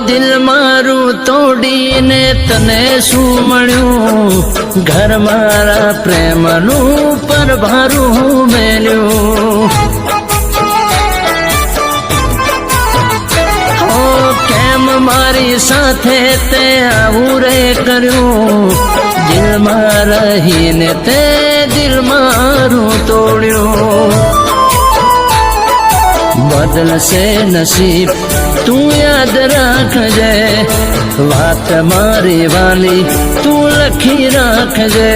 દિલ મારું તોડીને તને શું મળ્યું ઘર મારા પ્રેમનું પરભારું મેલ્યું કેમ મારી સાથે તે આવું રે કર્યું દિલમાં રહીને તે દિલ મારું તોડ્યું બદલશે નસીબ તું યાદ રાખજે વાત મારી વાલી તું લખી રાખજે।